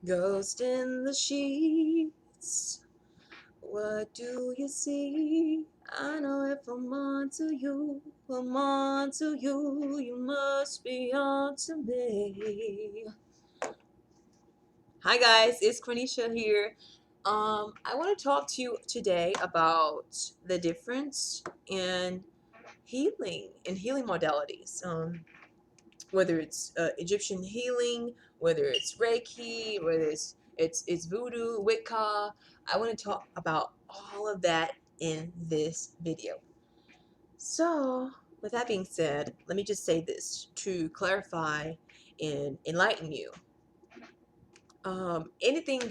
Ghost in the sheets, what do you see? I know if I'm on to you, I'm on to you, you must be on to me. Hi guys, it's Quornesha here. I want to talk to you today about the difference in healing and healing modalities. Whether it's Egyptian healing, whether it's Reiki, whether it's Voodoo, Wicca. I want to talk about all of that in this video. So, with that being said, let me just say this to clarify and enlighten you. Anything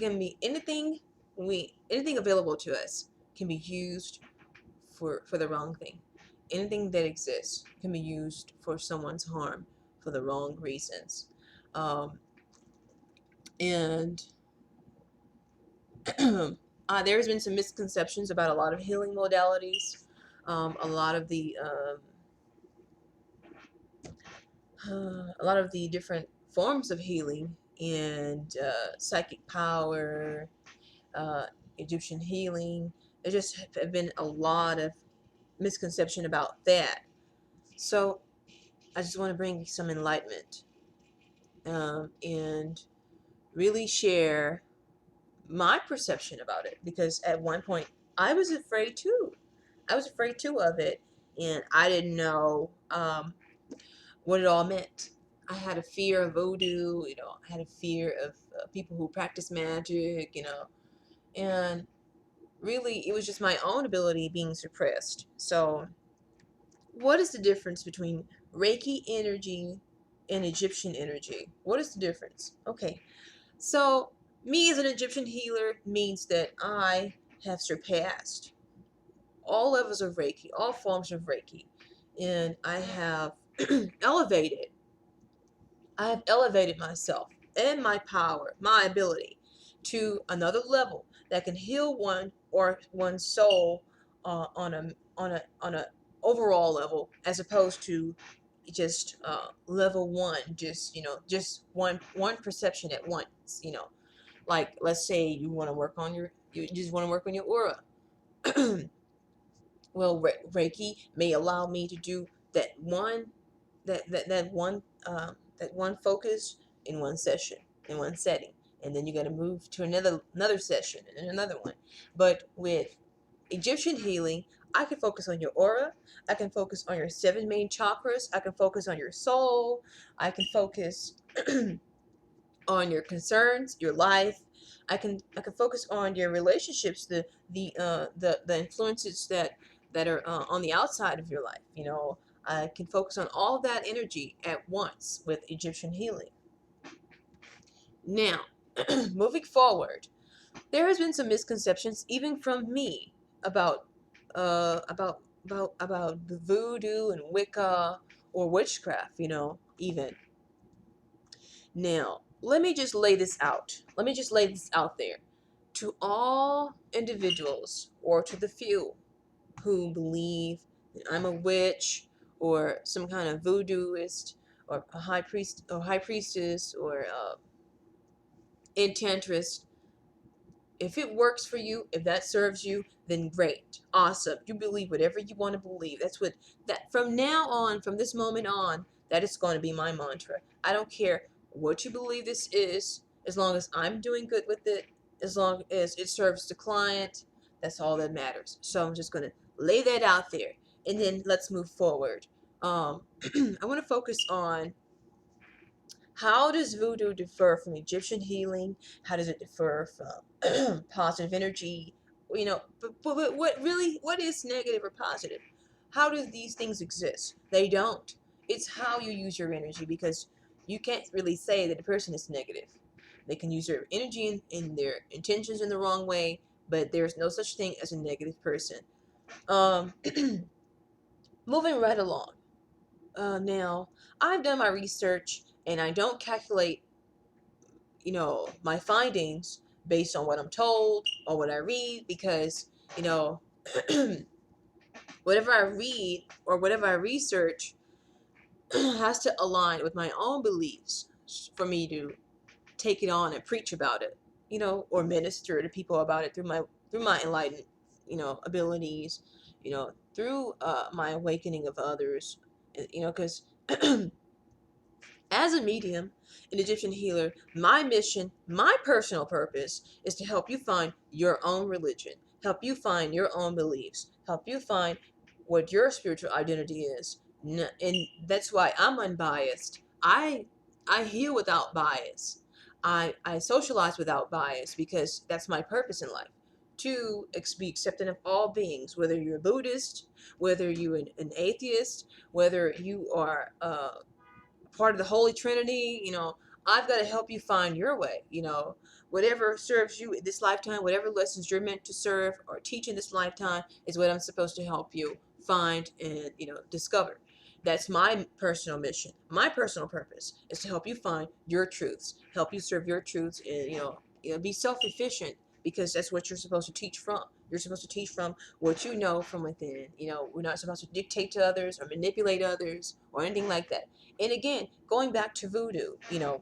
available to us can be used for the wrong thing. Anything that exists can be used for someone's harm for the wrong reasons. And there's been some misconceptions about a lot of healing modalities, a lot of the different forms of healing, and psychic power, uh, Egyptian healing. There just have been a lot of misconception about that. So I just want to bring some enlightenment, and really share my perception about it, because at one point I was afraid too. I was afraid too of it, and I didn't know what it all meant. I had a fear of voodoo, I had a fear of people who practice magic, and really it was just my own ability being suppressed. So, what is the difference between Reiki energy and Egyptian energy? What is the difference? Okay, so me as an Egyptian healer means that I have surpassed all levels of Reiki, all forms of Reiki, and I have elevated. I have elevated myself and my power, my ability, to another level that can heal one or one's soul on a overall level, as opposed to just level one, just one perception at once. Like, let's say you just want to work on your aura. Well, Reiki may allow me to do that one focus in one session, in one setting, and then you got to move to another session and another one. But with Egyptian healing, I can focus on your aura. I can focus on your 7 main chakras. I can focus on your soul. I can focus on your concerns, your life. I can focus on your relationships, the influences that are on the outside of your life. I can focus on all that energy at once with Egyptian healing. Now, moving forward, there has been some misconceptions, even from me, about the voodoo and Wicca or witchcraft. Even now, let me just lay this out. Let me just lay this out there to all individuals, or to the few who believe that I'm a witch, or some kind of voodooist, or a high priest or high priestess, or enchantress. If it works for you, if that serves you, then great, awesome. You believe whatever you want to believe. That from now on, from this moment on, that is going to be my mantra. I don't care what you believe this is, as long as I'm doing good with it, as long as it serves the client. That's all that matters. So I'm just going to lay that out there, and then let's move forward. I want to focus on, how does voodoo differ from Egyptian healing? How does it differ from positive energy? But what is negative or positive? How do these things exist? They don't. It's how you use your energy, because you can't really say that a person is negative. They can use their energy in their intentions in the wrong way, but there's no such thing as a negative person. Um, Moving right along. Now, I've done my research, and I don't calculate my findings based on what I'm told or what I read, because you know whatever I read or whatever I research has to align with my own beliefs for me to take it on and preach about it, you know, or minister to people about it through my enlightened, you know, abilities, you know, through my awakening of others, you know, because as a medium, an Egyptian healer, my mission, my personal purpose is to help you find your own religion, help you find your own beliefs, help you find what your spiritual identity is. And that's why I'm unbiased. I heal without bias. I socialize without bias because that's my purpose in life. To be accepting of all beings, whether you're a Buddhist, whether you're an atheist, whether you are part of the Holy Trinity, you know, I've got to help you find your way, you know, whatever serves you in this lifetime, whatever lessons you're meant to serve or teach in this lifetime is what I'm supposed to help you find and, you know, discover. That's my personal mission. My personal purpose is to help you find your truths, help you serve your truths, and, you know, be self-efficient because that's what you're supposed to teach from. You're supposed to teach from what you know from within. You know, we're not supposed to dictate to others or manipulate others or anything like that. And again, going back to voodoo, you know,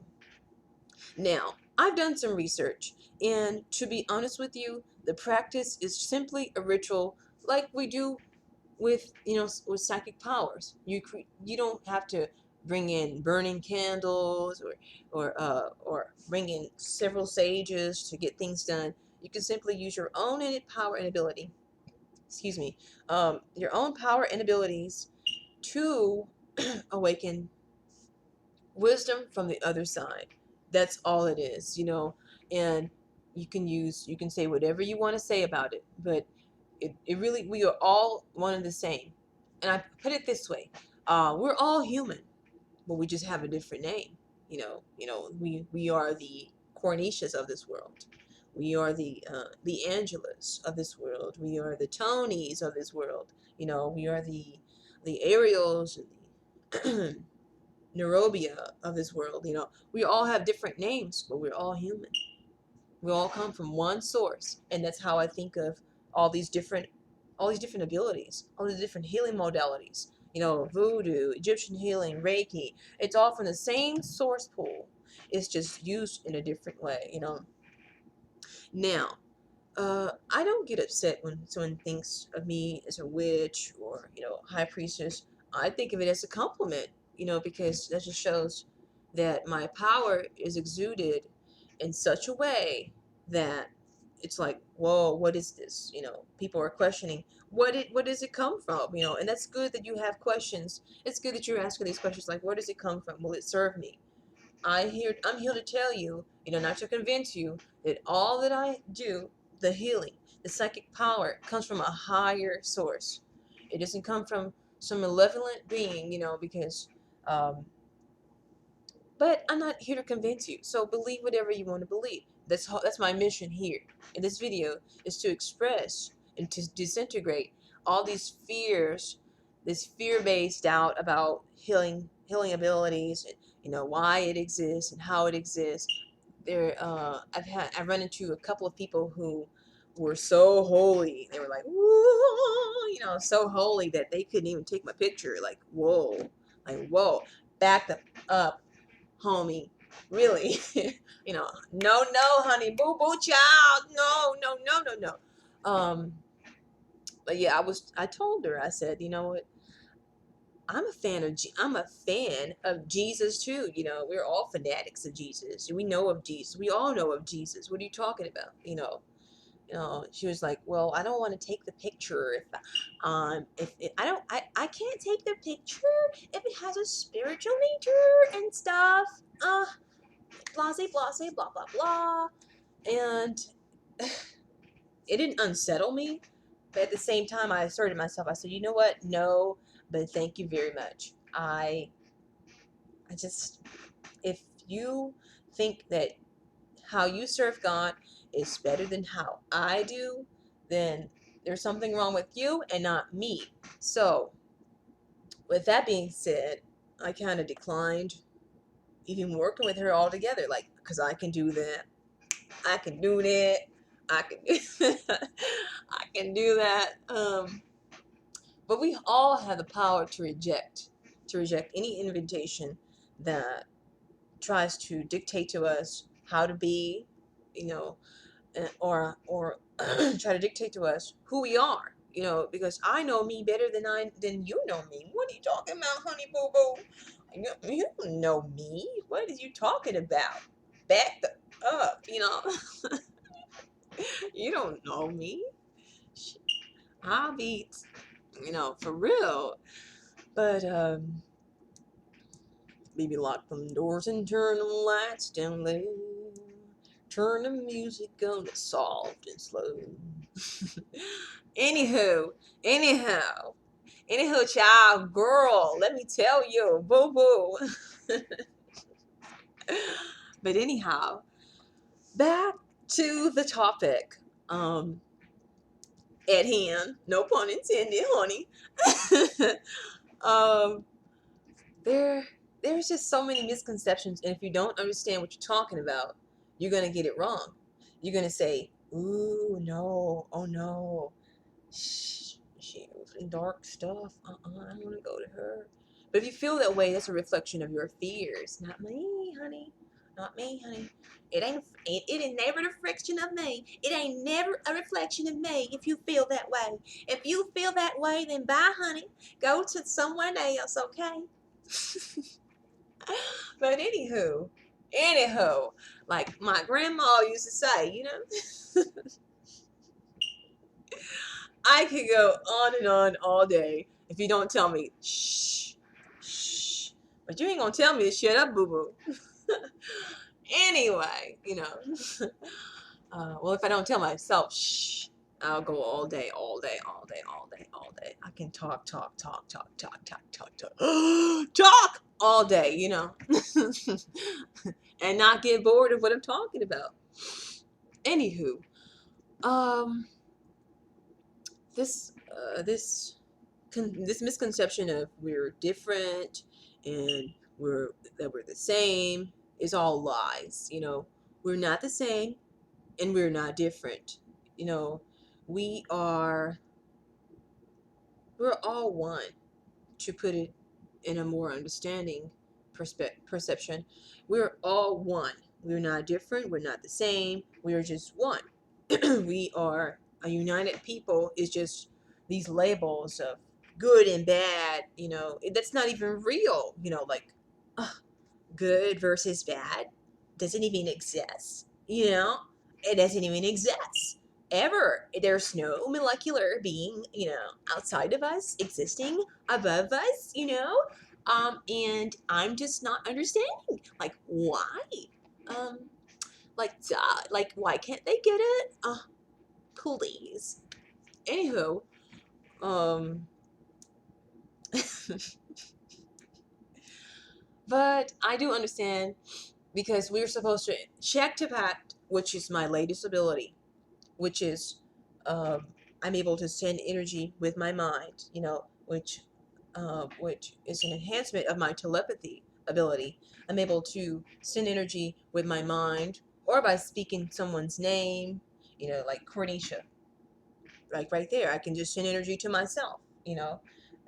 now I've done some research, and to be honest with you, the practice is simply a ritual like we do with, you know, with psychic powers. You don't have to bring in burning candles or bring in several sages to get things done. You can simply use your own innate power and ability. Excuse me, your own power and abilities to awaken wisdom from the other side. That's all it is, you know. And you can say whatever you want to say about it, but it really, we are all one and the same. And I put it this way, we're all human, but we just have a different name. We are the Quorneshas of this world. We are the Angelas of this world. We are the Tonys of this world. You know, we are the Ariels and the Nairobia of this world. You know, we all have different names, but we're all human. We all come from one source, and that's how I think of all these different, all these different abilities, all the different healing modalities. You know, voodoo, Egyptian healing, Reiki. It's all from the same source pool. It's just used in a different way. You know. Now, I don't get upset when someone thinks of me as a witch or, you know, high priestess. I think of it as a compliment, you know, because that just shows that my power is exuded in such a way that it's like, whoa, what is this? You know, people are questioning what does it come from? You know, and that's good that you have questions. It's good that you're asking these questions like, where does it come from? Will it serve me? I'm here to tell you, you know, not to convince you that all that I do, the healing, the psychic power, comes from a higher source. It doesn't come from some malevolent being, you know, because um, but I'm not here to convince you. So believe whatever you want to believe. That's my mission here in this video, is to express and to disintegrate all these fears, this fear-based doubt about healing abilities, and, you know, why it exists and how it exists. I've run into a couple of people who were so holy. They were like, whoa, you know, so holy that they couldn't even take my picture. Like whoa, back them up, homie. Really. You know, no, honey, boo boo child, no. But yeah, I told her, I said, you know what, I'm a fan of Jesus too. You know, we're all fanatics of Jesus. We know of Jesus. We all know of Jesus. What are you talking about? You know, she was like, well, I don't want to take the picture if it, I can't take the picture if it has a spiritual nature and stuff. Blase, blase, blah, blah, blah. And it didn't unsettle me. But at the same time, I asserted myself. I said, you know what? No, but thank you very much. I just, if you think that how you serve God is better than how I do, then there's something wrong with you and not me. So, with that being said, I kind of declined even working with her altogether, like, because I can do that. I can do that. I can do I can do that. But we all have the power to reject any invitation that tries to dictate to us how to be, or try to dictate to us who we are, because I know me better than you know me. What are you talking about, honey boo boo? You don't know me. What are you talking about? Back the up, You don't know me. I'll be, for real. But maybe lock them doors and turn the lights down low. Turn the music on to soft and slow. anywho, anyhow, child, girl, let me tell you, boo boo. But anyhow, back to the topic. At hand, no pun intended, honey. um, there's just so many misconceptions, and if you don't understand what you're talking about, you're gonna get it wrong. You're gonna say, "Ooh, no, oh no, she was in dark stuff. I don't want to go to her." But if you feel that way, that's a reflection of your fears, not me, honey. Not me, honey. It ain't never a reflection of me. It ain't never a reflection of me if you feel that way. If you feel that way, then bye, honey. Go to someone else, okay? But anywho, like my grandma used to say, I could go on and on all day if you don't tell me, shh, shh. But you ain't gonna tell me to shut up, boo boo. Anyway, well, if I don't tell myself, shh, I'll go all day, all day, all day, all day, all day. I can talk, talk, talk, talk, talk, talk, talk, talk, talk all day, and not get bored of what I'm talking about. Anywho, um, this misconception of we're different and we're the same is all lies. We're not the same and we're not different. We are we're all one, to put it in a more understanding perception. We're all one. We're not different, we're not the same, we're just one. We are a united people. Is just these labels of good and bad, that's not even real, like uh, good versus bad doesn't even exist, it doesn't even exist ever. There's no molecular being, outside of us existing above us, and I'm just not understanding, like, why, um like, duh, like, why can't they get it? Please. Anywho, um, but I do understand, because we're supposed to check to pact, which is my latest ability, which is, I'm able to send energy with my mind, which is an enhancement of my telepathy ability. I'm able to send energy with my mind or by speaking someone's name, like Quornesha. Like right there, I can just send energy to myself,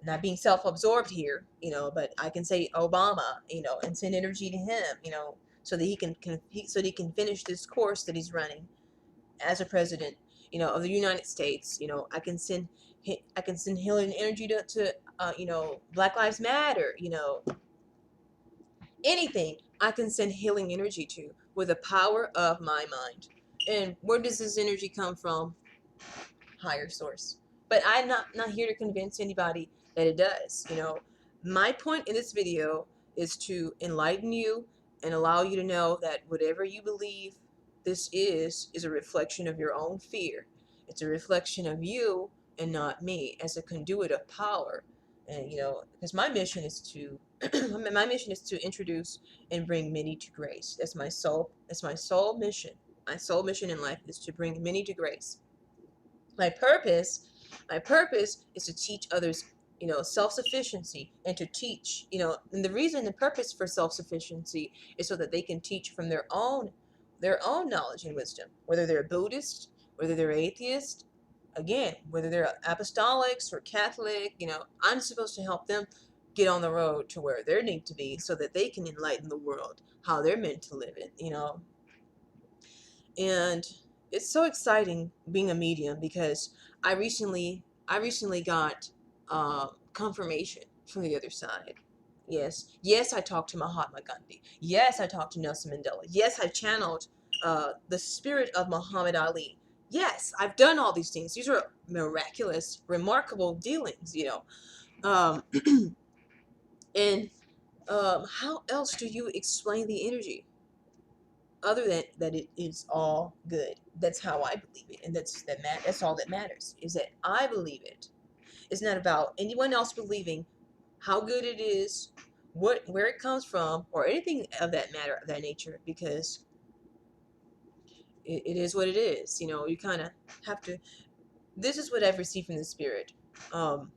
not being self-absorbed here, but I can say Obama, and send energy to him, so that so that he can finish this course that he's running as a president, of the United States. I can send healing energy to Black Lives Matter, anything I can send healing energy to with the power of my mind. And where does this energy come from? Higher source. But I'm not here to convince anybody that it does. My point in this video is to enlighten you and allow you to know that whatever you believe this is a reflection of your own fear. It's a reflection of you and not me, as a conduit of power. And because my mission is to introduce and bring many to grace. That's my sole mission. My sole mission in life is to bring many to grace. My purpose is to teach others, self-sufficiency, and to teach, and the purpose for self-sufficiency is so that they can teach from their own knowledge and wisdom, whether they're Buddhist, whether they're atheist, again, whether they're apostolics or Catholic. I'm supposed to help them get on the road to where they need to be so that they can enlighten the world how they're meant to live it. And it's so exciting being a medium because I recently got confirmation from the other side. Yes, I talked to Mahatma Gandhi. Yes, I talked to Nelson Mandela. Yes, I channeled the spirit of Muhammad Ali. Yes, I've done all these things. These are miraculous, remarkable dealings, you know. Um, and how else do you explain the energy other than that it is all good? That's how I believe it, and that's all that matters, is that I believe it. It's not about anyone else believing how good it is, where it comes from, or anything of that matter, of that nature, because it is what it is. You know, you kind of have to. This is what I've received from the spirit. Um,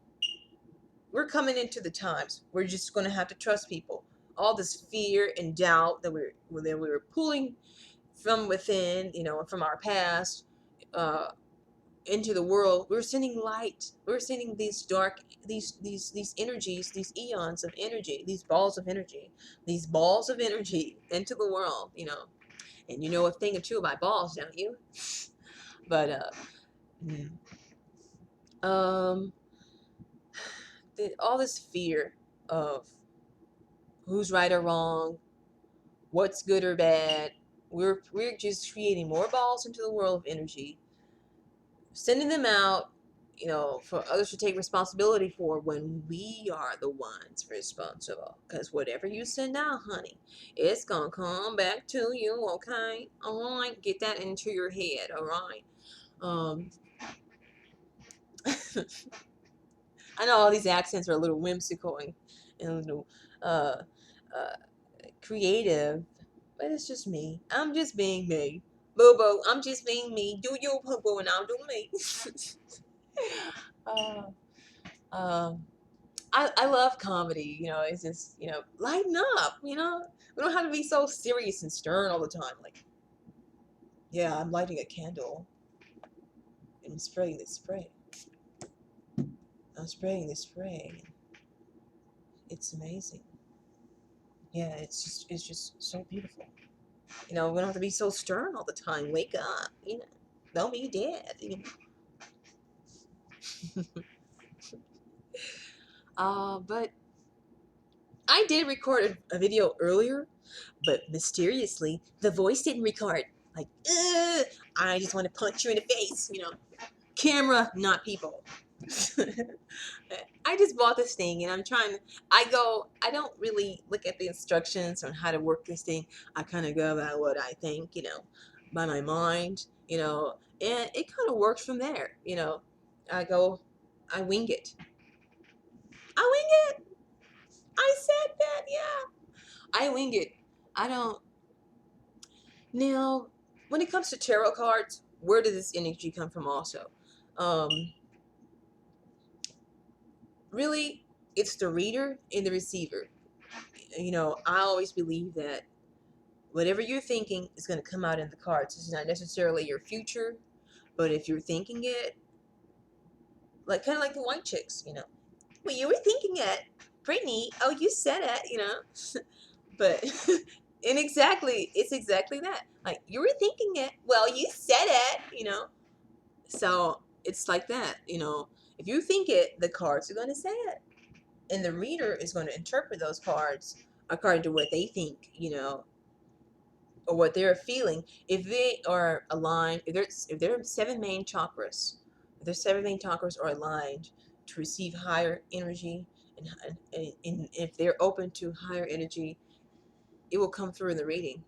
we're coming into the times. We're just going to have to trust people. All this fear and doubt that we were pulling from within, you know, from our past, uh, into the world. We're sending light. We're sending these dark, these energies, these eons of energy, these balls of energy into the world. You know, and you know a thing or two about balls, don't you? But mm, um, all this fear of who's right or wrong, what's good or bad. We're just creating more balls into the world of energy, sending them out, you know, for others to take responsibility for, when we are the ones responsible. Because whatever you send out, honey, it's gonna come back to you. Okay, all right, get that into your head. All right. Um, I know all these accents are a little whimsical and a little uh, uh, creative, but it's just me. I'm just being me. Boo boo, I'm just being me. Do you boo boo and I'll do me. uh, um, I love comedy. You know, it's just, you know, lighten up. You know, we don't have to be so serious and stern all the time. Like, yeah, I'm lighting a candle and spraying this spray. I'm spraying this spray. It's amazing. Yeah, it's just so beautiful. You know, we don't have to be so stern all the time. Wake up. You know, don't be dead. You know. But I did record a video earlier, but mysteriously the voice didn't record. Like, I just want to punch you in the face, you know. Camera, not people. I just bought this thing and I'm trying to, I don't really look at the instructions on how to work this thing. I kind of go about what I think, you know, by my mind, you know, and it kind of works from there, you know. I wing it. I wing it. I said that, yeah. I wing it. I don't. Now, when it comes to tarot cards, where does this energy come from also? Um, really, it's the reader and the receiver. You know, I always believe that whatever you're thinking is going to come out in the cards. It's not necessarily your future, but if you're thinking it, like kind of like the white chicks, you know. Well, you were thinking it, Brittany. Oh, you said it, you know. But and it's exactly that. Like, you were thinking it. Well, you said it, you know. So it's like that, you know. If you think it, the cards are going to say it, and the reader is going to interpret those cards according to what they think, you know, or what they're feeling. If they are aligned, if their seven main chakras, if their seven main chakras are aligned to receive higher energy, and if they're open to higher energy, it will come through in the reading.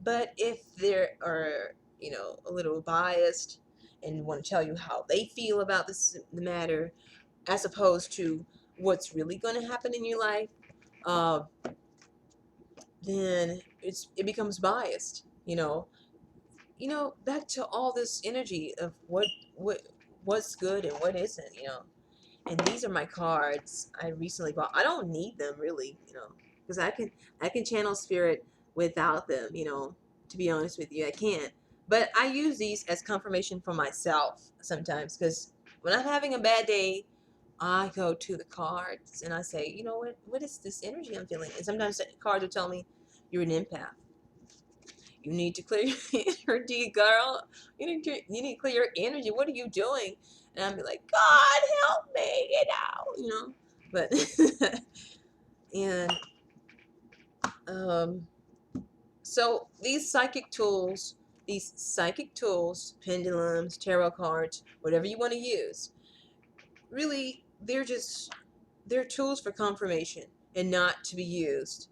But if they are, you know, a little biased and want to tell you how they feel about the matter, as opposed to what's really going to happen in your life, uh, then it becomes biased. You know, back to all this energy of what's good and what isn't. You know, and these are my cards I recently bought. I don't need them really, you know, because I can channel spirit without them, you know. To be honest with you, I can't. But I use these as confirmation for myself sometimes, because when I'm having a bad day, I go to the cards and I say, you know what is this energy I'm feeling? And sometimes the cards will tell me you're an empath. You need to clear your energy, girl. You need to clear your energy. What are you doing? And I'd be like, God help me, But and so these psychic tools, pendulums, tarot cards, whatever you want to use, really they're tools for confirmation and not to be used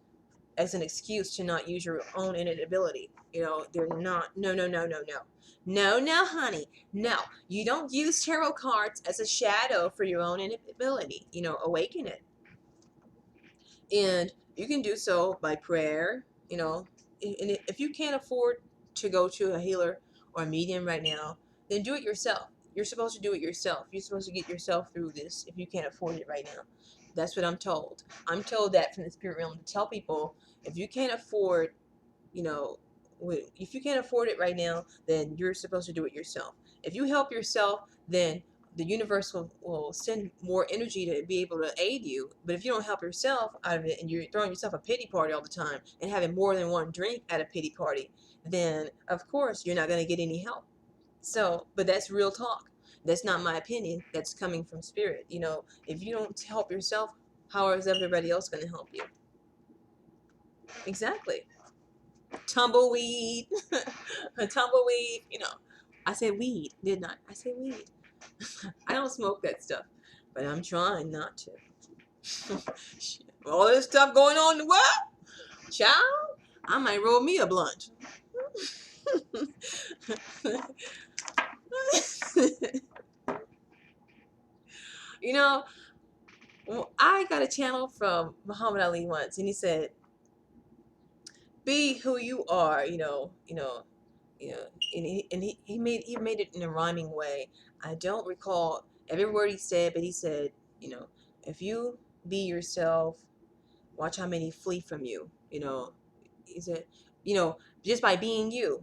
as an excuse to not use your own innate ability. They're not. No, no, no, no, no. No, no, honey. No. You don't use tarot cards as a shadow for your own innate ability. Awaken it. And you can do so by prayer, and if you can't afford to go to a healer or a medium right now, then do it yourself. You're supposed to do it yourself. You're supposed to get yourself through this if you can't afford it right now. That's what I'm told. I'm told that from the spirit realm to tell people, if you can't afford, you know, if you can't afford it right now, then you're supposed to do it yourself. If you help yourself, then the universe will send more energy to be able to aid you. But if you don't help yourself out of it, and you're throwing yourself a pity party all the time and having more than one drink at a pity party, then of course you're not going to get any help. So, but that's real talk. That's not my opinion. That's coming from spirit. If you don't help yourself, how is everybody else going to help you? Exactly. Tumbleweed. A tumbleweed. I said weed, didn't I? I said weed. I don't smoke that stuff, but I'm trying not to. All this stuff going on in the world, child, I might roll me a blunt. I got a channel from Muhammad Ali once, and he said, "Be who you are." And he made it in a rhyming way. I don't recall every word he said, but he said, if you be yourself, watch how many flee from you. He said, just by being you,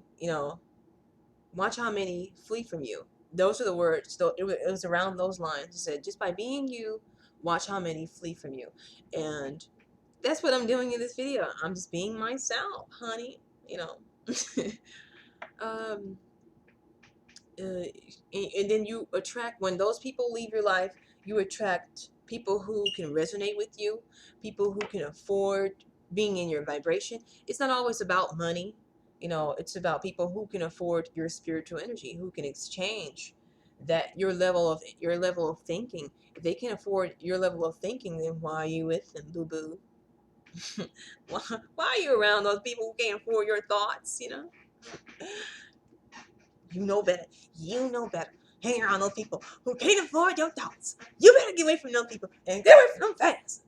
watch how many flee from you. Those are the words. So it was around those lines. He said, just by being you, watch how many flee from you. And that's what I'm doing in this video. I'm just being myself, honey. um, and then you attract, when those people leave your life, you attract people who can resonate with you, people who can afford being in your vibration. It's not always about money. It's about people who can afford your spiritual energy, who can exchange that your level of thinking. If they can afford your level of thinking, then why are you with them, boo boo? Why are you around those people who can't afford your thoughts? You know better. You know better. Hang around those people who can't afford your thoughts. You better get away from those people and get away from them fast.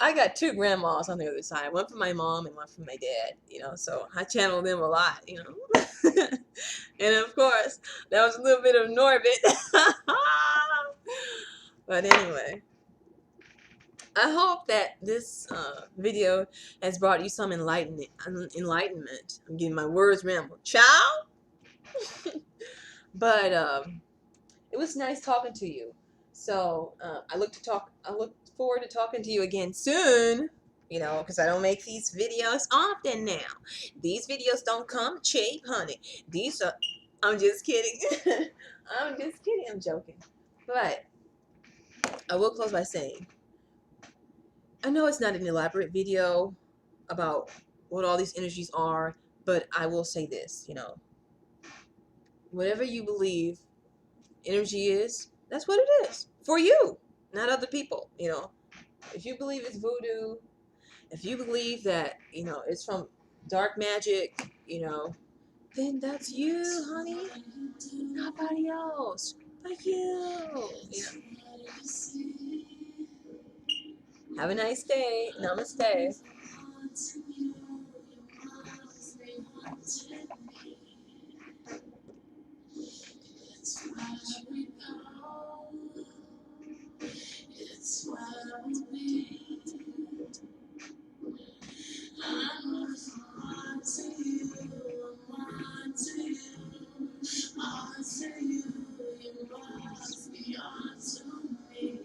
I got two grandmas on the other side. One for my mom and one for my dad. So I channel them a lot. And of course, that was a little bit of Norbit. But anyway. I hope that this video has brought you some enlightenment. I'm getting my words rambled, child. But it was nice talking to you. So I look forward to talking to you again soon. Because I don't make these videos often now. These videos don't come cheap, honey. These are. I'm just kidding. I'm just kidding. I'm joking. But I will close by saying, I know it's not an elaborate video about what all these energies are, but I will say this, whatever you believe energy is, that's what it is for you, not other people. If you believe it's voodoo, if you believe that, it's from dark magic, then that's you, honey. Nobody else but you. Have a nice day. Namaste. It's what we be. I'm on to you, I'm on to you, on to you, you must be on to me.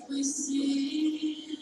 We see